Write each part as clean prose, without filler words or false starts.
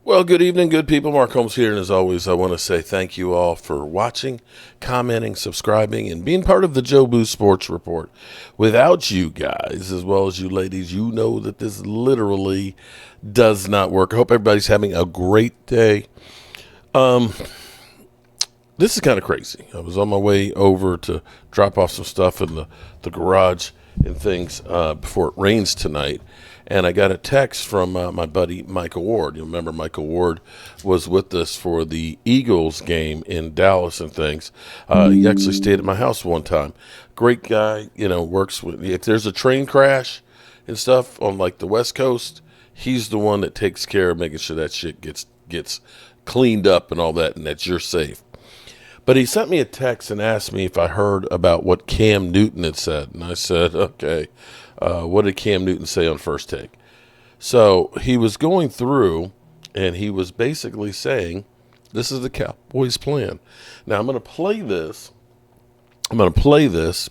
Well, good evening, good people. Mark Holmes here, and as always, I want to say thank you all for watching, commenting, subscribing, and being part of the Joe Boo Sports Report. Without you guys, as well as you ladies, you know that this literally does not work. I hope everybody's having a great day. This is kind of crazy. I was on my way over to drop off some stuff in the garage and things before it rains tonight. And I got a text from my buddy Michael Ward. You remember Michael Ward was with us for the Eagles game in Dallas and things. He actually stayed at my house one time. Great guy, works with, if there's a train crash and stuff on like the West Coast, he's the one that takes care of making sure that shit gets cleaned up and all that, and that you're safe. But he sent me a text and asked me if I heard about what Cam Newton had said. And I said, okay. What did Cam Newton say on First Take? So he was going through, and he was basically saying, this is the Cowboys' plan. Now, I'm going to play this.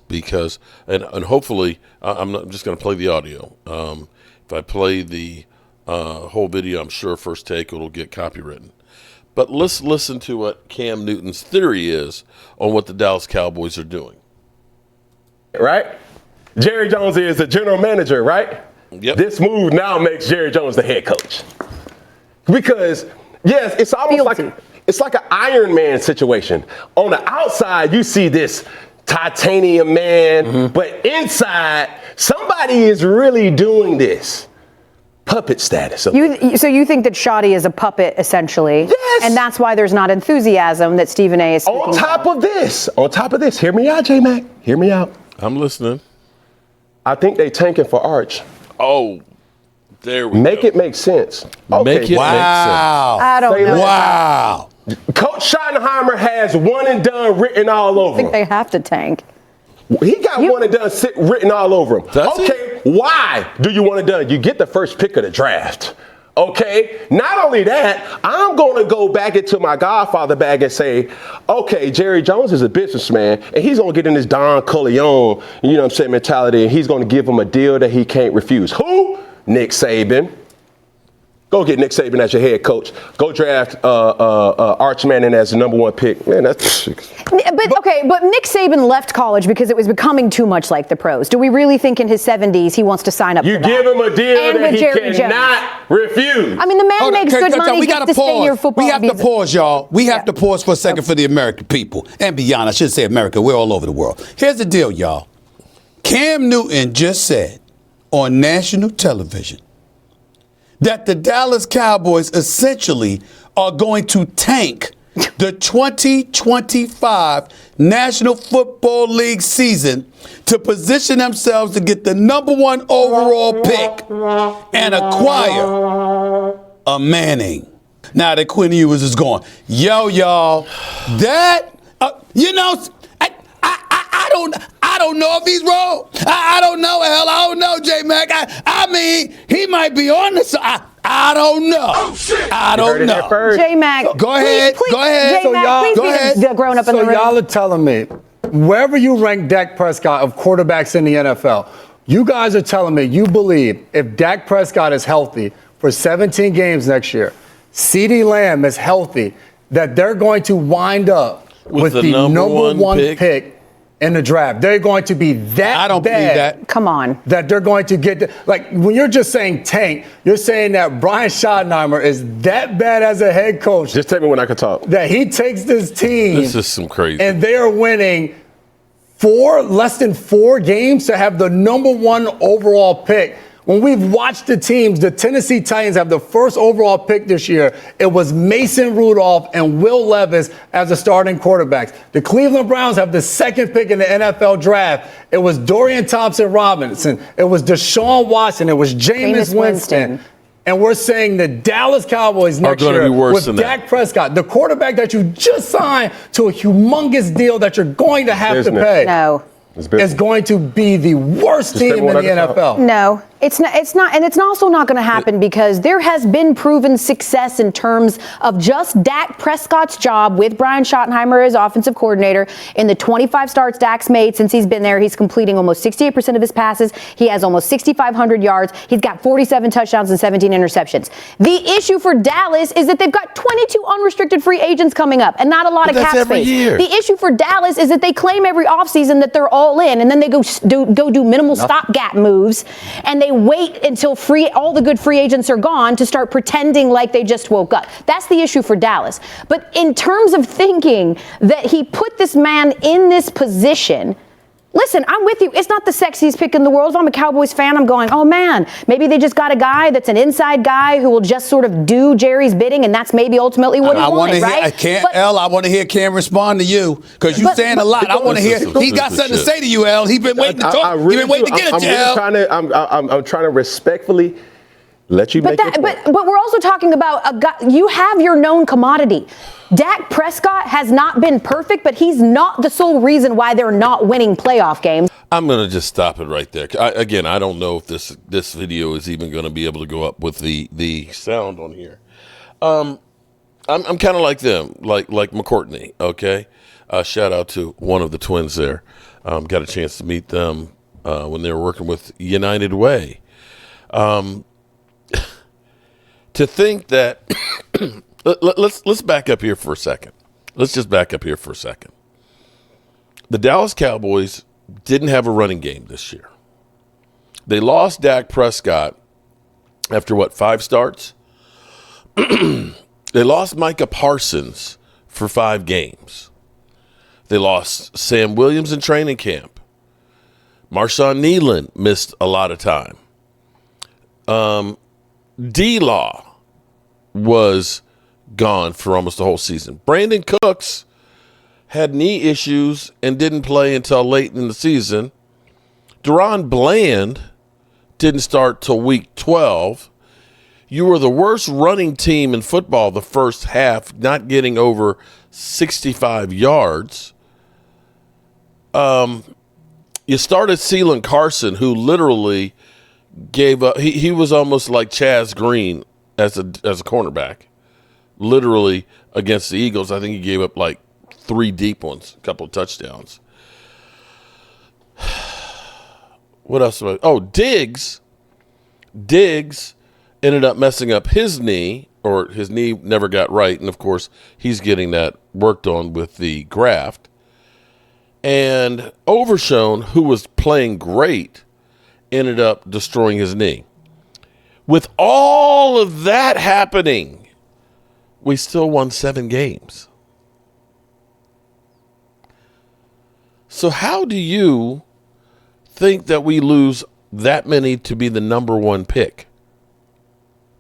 Because, and hopefully, I'm just going to play the audio. If I play the whole video, I'm sure First Take it'll get copywritten. But let's listen to what Cam Newton's theory is on what the Dallas Cowboys are doing. Right? Jerry Jones is the general manager, right? Yep. This move now makes Jerry Jones the head coach. Because, yes, it's almost like an Iron Man situation. On the outside, you see this titanium man, but inside, somebody is really doing this. Puppet status. So you think that Shoddy is a puppet, essentially? Yes. And that's why there's not enthusiasm that Stephen A. is speaking On top of this, hear me out, J-Mac. Hear me out. I'm listening. I think they tanking for Arch. Oh, there we go. Make it make sense. Okay. Make it make sense. I don't know. Wow. Coach Schottenheimer has one and done written all over I think him. they have to tank. He got one and done written all over him. Does okay, why do you want it done? You get the first pick of the draft. Okay, not only that, I'm going to go back into my Godfather bag and say, okay, Jerry Jones is a businessman, and he's going to get in this Don Corleone, mentality, and he's going to give him a deal that he can't refuse. Who? Nick Saban. Go get Nick Saban as your head coach. Go draft Arch Manning as the number one pick. Man, that's. But Nick Saban left college because it was becoming too much like the pros. Do we really think in his 70s he wants to sign up for that? You give him a deal and that he Jerry cannot refuse. I mean, the man makes good money. We got to pause. We have to pause, y'all. We have to pause for a second for the American people and beyond. I should say America. We're all over the world. Here's the deal, y'all. Cam Newton just said on national television that the Dallas Cowboys essentially are going to tank the 2025 National Football League season to position themselves to get the number one overall pick and acquire a Manning. Now that Quinn Ewers is gone. Y'all, that, I don't know if he's wrong. I don't know. Hell, I don't know, J-Mac. I mean, he might be on the side. I don't know. Oh, shit. I don't know. J-Mac. Go ahead. Go ahead. J-Mac, please be the grown up in the room. So y'all are telling me, wherever you rank Dak Prescott of quarterbacks in the NFL, you guys are telling me you believe if Dak Prescott is healthy for 17 games next year, CeeDee Lamb is healthy, that they're going to wind up with the number one pick in the draft. They're going to be that I don't bad. believe that. Come on. That they're going to get, when you're just saying tank, you're saying that Brian Schottenheimer is that bad as a head coach. Just tell me when I can talk. That he takes this team. This is some crazy. And they are winning less than 4 games to have the number one overall pick. When we've watched the teams, the Tennessee Titans have the first overall pick this year. It was Mason Rudolph and Will Levis as the starting quarterbacks. The Cleveland Browns have the second pick in the NFL draft. It was Dorian Thompson-Robinson. It was Deshaun Watson. It was Jameis Winston. And we're saying the Dallas Cowboys next year with Dak Prescott, the quarterback that you just signed to a humongous deal that you're going to have to pay. No. Is going to be the worst team in the NFL. No. It's not, and it's also not going to happen because there has been proven success in terms of just Dak Prescott's job with Brian Schottenheimer as offensive coordinator. In the 25 starts Dak's made since he's been there, he's completing almost 68% of his passes. He has almost 6,500 yards. He's got 47 touchdowns and 17 interceptions. The issue for Dallas is that they've got 22 unrestricted free agents coming up and not a lot of cap space. The issue for Dallas is that they claim every offseason that they're all in, and then they go do minimal stopgap moves, and they wait until all the good free agents are gone to start pretending like they just woke up. That's the issue for Dallas. But in terms of thinking that he put this man in this position, listen, I'm with you. It's not the sexiest pick in the world. If I'm a Cowboys fan, I'm going, oh, man, maybe they just got a guy that's an inside guy who will just sort of do Jerry's bidding, and that's maybe ultimately what he wanted, right? I want to hear Cam respond to you because you're saying a lot. I want to hear. He's got something to say to you, L. He's been waiting to talk. He's been waiting to get it to L. I'm trying to respectfully let you make your point. But we're also talking about a guy. You have your known commodity. Dak Prescott has not been perfect, but he's not the sole reason why they're not winning playoff games. I'm going to just stop it right there. I don't know if this video is even going to be able to go up with the sound on here. I'm kind of like them, like McCourtney, okay? Shout out to one of the twins there. Got a chance to meet them when they were working with United Way. To think that let's back up here for a second. Let's just back up here for a second. The Dallas Cowboys didn't have a running game this year. They lost Dak Prescott after 5 starts? They lost Micah Parsons for 5 games. They lost Sam Williams in training camp. Marshawn Nealon missed a lot of time. D-Law was gone for almost the whole season. Brandon Cooks had knee issues and didn't play until late in the season. Deron Bland didn't start till week 12. You were the worst running team in football the first half, not getting over 65 yards. You started Ceylon Carson, who literally gave up. He was almost like Chaz Green as a cornerback. Literally against the Eagles, I think he gave up like 3 deep ones, a couple of touchdowns. What else? Diggs ended up messing up his knee, or his knee never got right, and of course he's getting that worked on with the graft. And Overshone, who was playing great, ended up destroying his knee. With all of that happening, we still won 7 games. So how do you think that we lose that many to be the number 1 pick?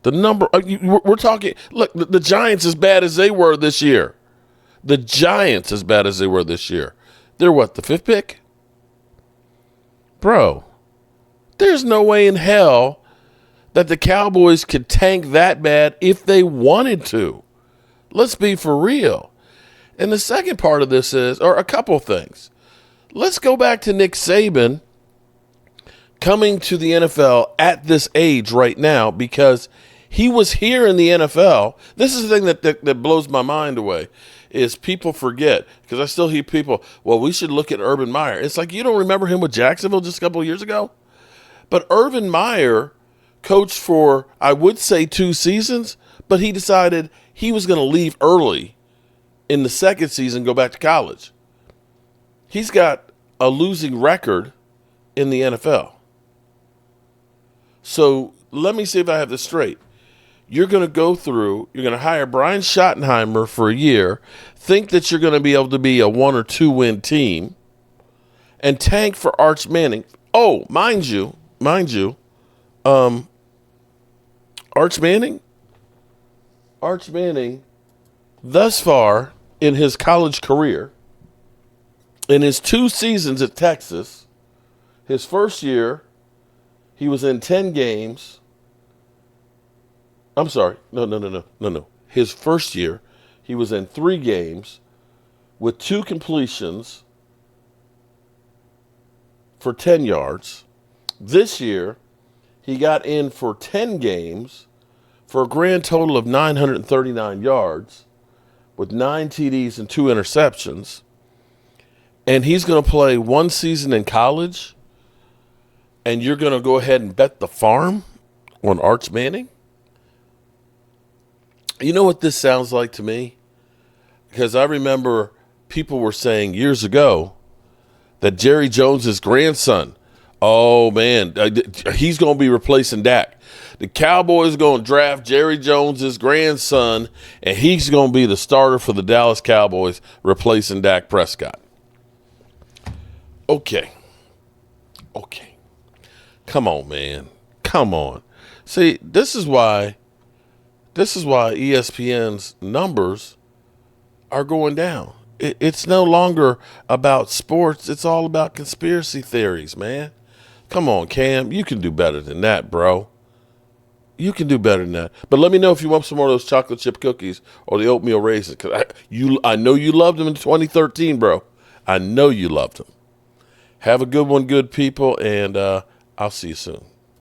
We're talking, look, the Giants as bad as they were this year. The Giants as bad as they were this year. They're the 5th pick? Bro, there's no way in hell that the Cowboys could tank that bad if they wanted to. Let's be for real. And the second part of this is, or a couple things. Let's go back to Nick Saban coming to the NFL at this age right now, because he was here in the NFL. This is the thing that blows my mind away, is people forget, because I still hear people, well, we should look at Urban Meyer. It's like, you don't remember him with Jacksonville just a couple of years ago? But Urban Meyer coached for, I would say, 2 seasons, but he decided he was going to leave early in the 2nd season, go back to college. He's got a losing record in the NFL. So let me see if I have this straight. You're going to hire Brian Schottenheimer for a year, think that you're going to be able to be a 1 or 2 win team, and tank for Arch Manning. Oh, mind you, Arch Manning, thus far in his college career, in his 2 seasons at Texas, his first year, he was in 10 games. I'm sorry. No. His first year, he was in 3 games with 2 completions for 10 yards. This year, He got in for 10 games for a grand total of 939 yards with 9 TDs and 2 interceptions. And he's going to play 1 season in college, and you're going to go ahead and bet the farm on Arch Manning? You know what this sounds like to me? Because I remember people were saying years ago that Jerry Jones's grandson, oh man, he's going to be replacing Dak. The Cowboys are going to draft Jerry Jones's grandson, and he's going to be the starter for the Dallas Cowboys, replacing Dak Prescott. Okay. Come on, man. Come on. See, this is why ESPN's numbers are going down. It's no longer about sports. It's all about conspiracy theories, man. Come on, Cam. You can do better than that, bro. You can do better than that. But let me know if you want some more of those chocolate chip cookies or the oatmeal raisins. Because I know you loved them in 2013, bro. I know you loved them. Have a good one, good people, and I'll see you soon.